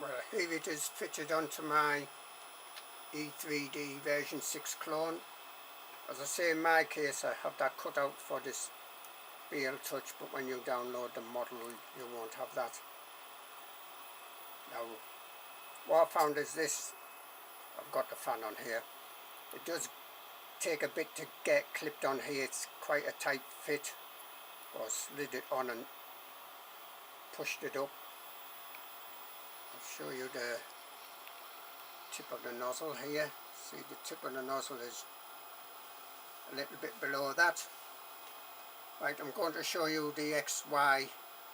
Well, here it is fitted onto my E3D version 6 clone. As I say, in my case I have that cut out for this BL Touch, but when you download the model you won't have that. Now what I found is this, I've got the fan on here. It does take a bit to get clipped on here, it's quite a tight fit. I slid it on and pushed it up. I'll show you the tip of the nozzle here. See, the tip of the nozzle is a little bit below that. Right, I'm going to show you the XY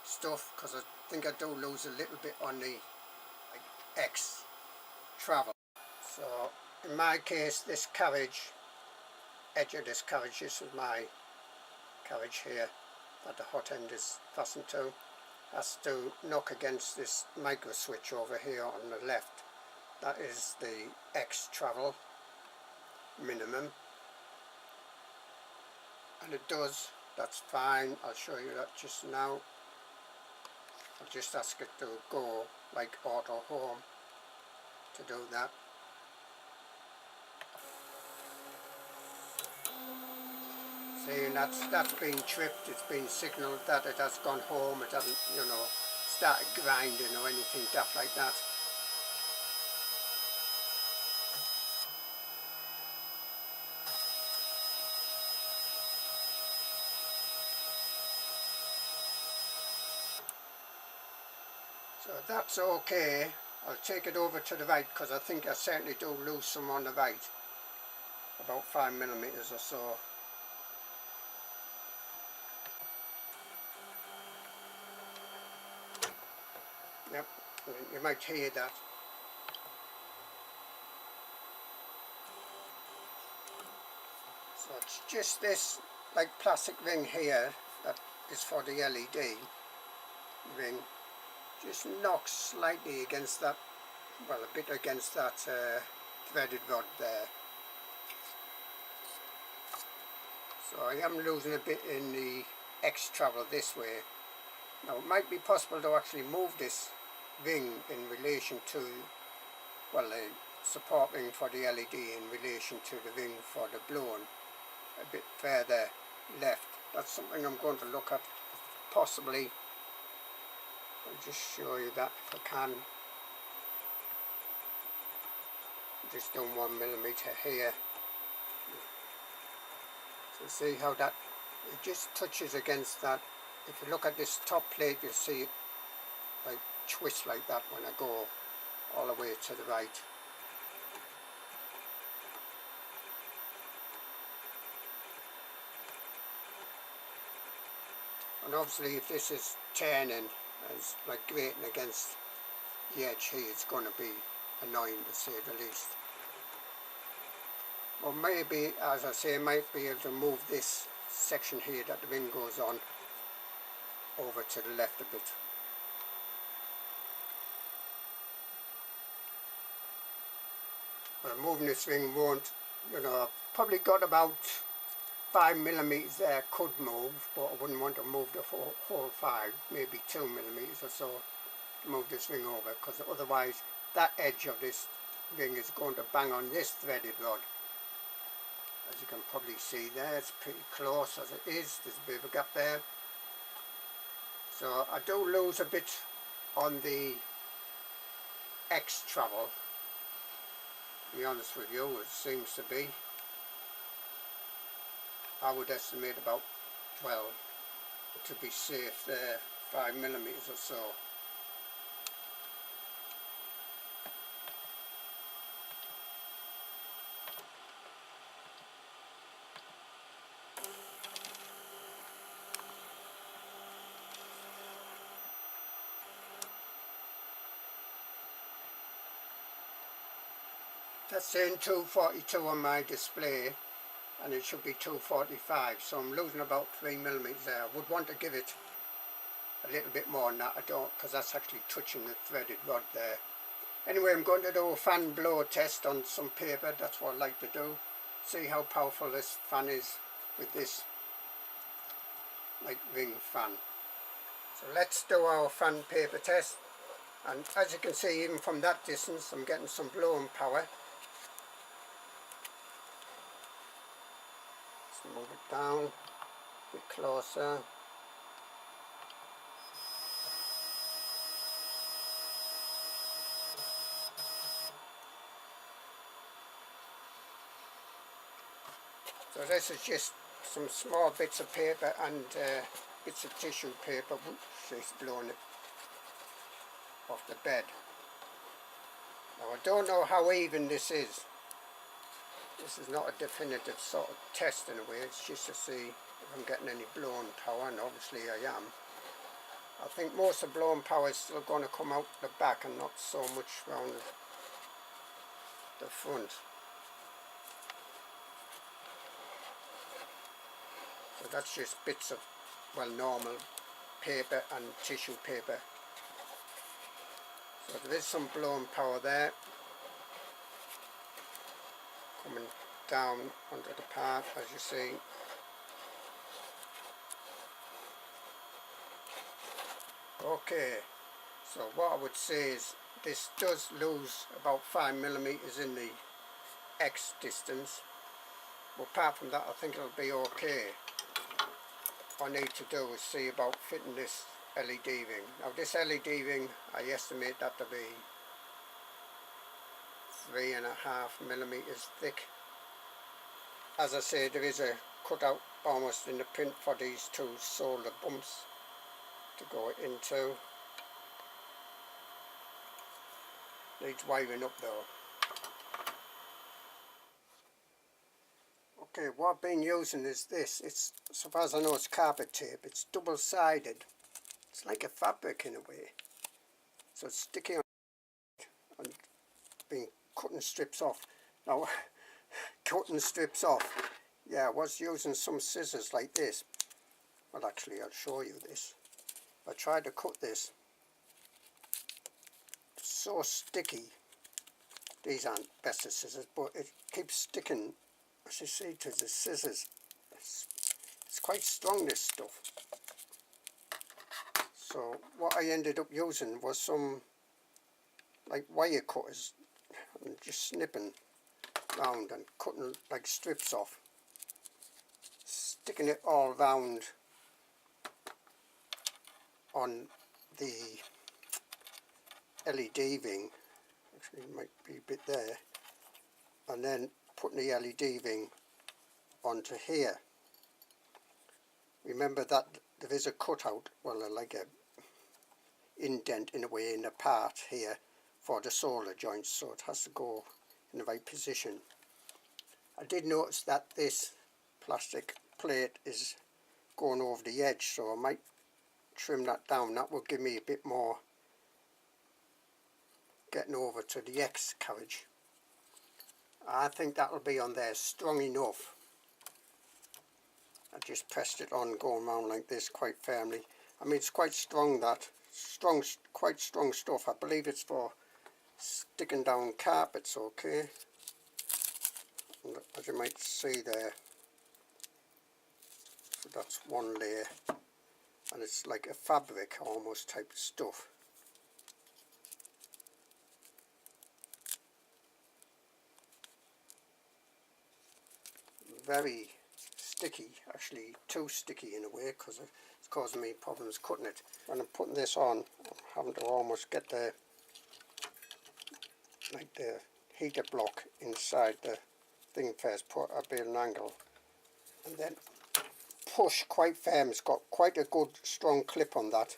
stuff because I think I do lose a little bit on the X travel. So in my case, this carriage, edge of this carriage, this is my carriage here that the hot end is fastened to, has to knock against this micro switch over here on the left. That is the X travel minimum, and it does. That's fine. I'll show you that just now. I'll just ask it to go like auto home to do that. See, and that's been tripped, it's been signalled that it has gone home, it hasn't, you know, started grinding or anything daft like that. So that's okay. I'll take it over to the right because I think I certainly do lose some on the right, about 5mm or so. Yep, you might hear that. So it's just this like plastic ring here that is for the LED ring. Just knocks slightly against that, well, a bit against that threaded rod there. So I am losing a bit in the X travel this way. Now it might be possible to actually move this ring in relation to, well, the support ring for the LED in relation to the ring for the blown a bit further left. That's something I'm going to look at possibly. I'll just show you that if I can. Just done 1mm here. So see how that, it just touches against that. If you look at this top plate, you'll see it like twist like that when I go all the way to the right. And obviously if this is turning, it's like grating against the edge here, it's going to be annoying to say the least. Or maybe, as I say, I might be able to move this section here that the ring goes on over to the left a bit. Well, moving this ring won't, you know, I've probably got about 5mm there, could move, but I wouldn't want to move the whole 5, maybe 2mm or so to move this ring over, because otherwise that edge of this ring is going to bang on this threaded rod. As you can probably see there, it's pretty close as it is, there's a bit of a gap there. So I do lose a bit on the X travel, to be honest with you, it seems to be. I would estimate about 12 to be safe there, 5mm or so. That's saying 242 on my display, and it should be 245, so I'm losing about 3mm there. I would want to give it a little bit more than that, I don't, because that's actually touching the threaded rod there. Anyway, I'm going to do a fan blower test on some paper, that's what I like to do. See how powerful this fan is with this like ring fan. So let's do our fan paper test. And as you can see, even from that distance, I'm getting some blowing power. Let's move it down a bit closer. So this is just some small bits of paper and bits of tissue paper. She's blowing it off the bed. Now I don't know how even this is. This is not a definitive sort of test in a way, it's just to see if I'm getting any blown power, and obviously I am. I think most of the blown power is still going to come out the back and not so much round the front. So that's just bits of, well, normal paper and tissue paper. So there is some blown power there, coming down onto the part, as you see. Okay, so what I would say is this does lose about 5mm in the X distance, but apart from that I think it'll be okay. What I need to do is see about fitting this LED ring. Now this LED ring, I estimate that to be 3.5mm thick. As I say, there is a cutout almost in the print for these two solder bumps to go into. Needs wiring up though. Okay, what I've been using is this. It's, so far as I know, it's carpet tape. It's double-sided. It's like a fabric in a way. So it's sticky on and been cutting strips off. Now, cutting strips off, yeah, I was using some scissors like this. Well, actually, I'll show you this. I tried to cut this. It's so sticky. These aren't best of scissors, but it keeps sticking. As you see to the scissors, it's quite strong, this stuff. So what I ended up using was some like wire cutters and just snipping round and cutting like strips off, sticking it all round on the LED ring. Actually it might be a bit there, and then putting the LED ring onto here. Remember that there is a cutout, well, like a indent in a way in the part here for the solder joints, so it has to go in the right position. I did notice that this plastic plate is going over the edge, so I might trim that down. That will give me a bit more getting over to the X carriage. I think that'll be on there strong enough. I just pressed it on going around like this quite firmly. I mean, it's quite strong, that strong, quite strong stuff. I believe it's for sticking down carpets. Okay, and as you might see there, so that's one layer, and it's like a fabric almost type of stuff. Very sticky, actually too sticky in a way, because it's causing me problems cutting it. When I'm putting this on, I'm having to almost get the like the heater block inside the thing first, put a bit of an angle, and then push quite firm. It's got quite a good strong clip on that,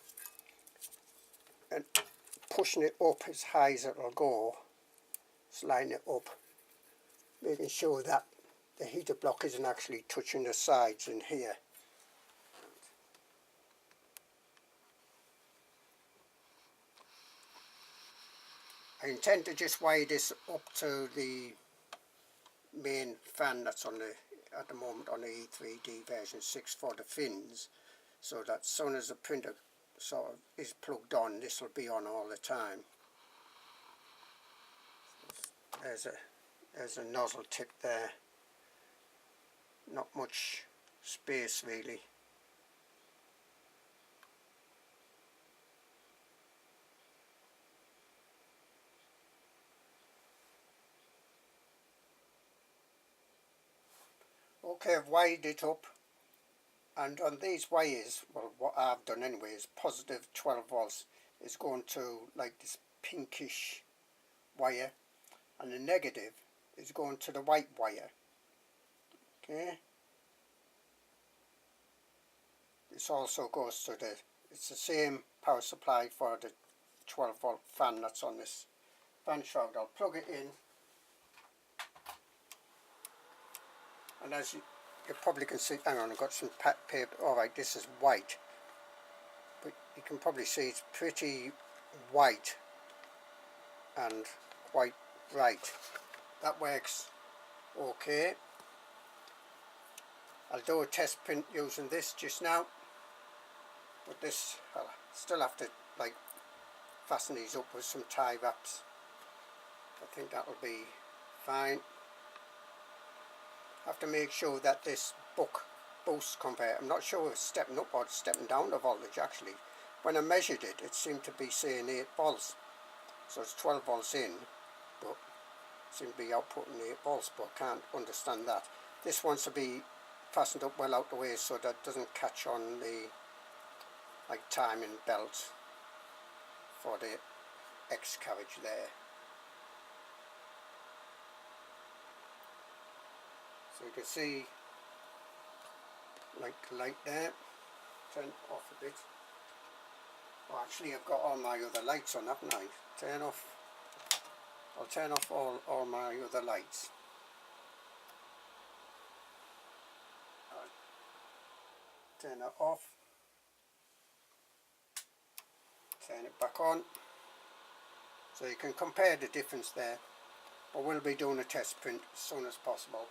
and pushing it up as high as it'll go, sliding it up, making sure that the heater block isn't actually touching the sides in here. I intend to just wire this up to the main fan that's on the at the moment on the E3D version 6 for the fins, so that as soon as the printer sort of is plugged on, this will be on all the time. There's a nozzle tip there. Not much space really. Okay, I've wired it up, and on these wires, well, what I've done anyway is positive 12 volts is going to like this pinkish wire, and the negative is going to the white wire. Okay, this also goes to it's the same power supply for the 12 volt fan that's on this fan shroud. I'll plug it in, and as you probably can see, hang on, I've got some paper. Alright, this is white, but you can probably see it's pretty white and quite bright. That works okay. I'll do a test print using this just now, but this I'll still have to like fasten these up with some tie wraps. I think that'll be fine. I have to make sure that this buck boost converter, I'm not sure if it's stepping up or stepping down the voltage actually. When I measured it, it seemed to be saying 8 volts. So it's 12 volts in, but it seemed to be outputting 8 volts, but I can't understand that. This wants to be fastened up well out the way so that it doesn't catch on the like timing belt for the X carriage there. So you can see like the light there, turn it off a bit. Oh, actually I've got all my other lights on, haven't I? I'll turn off all my other lights. Turn it off, turn it back on, so you can compare the difference there, but we'll be doing a test print as soon as possible.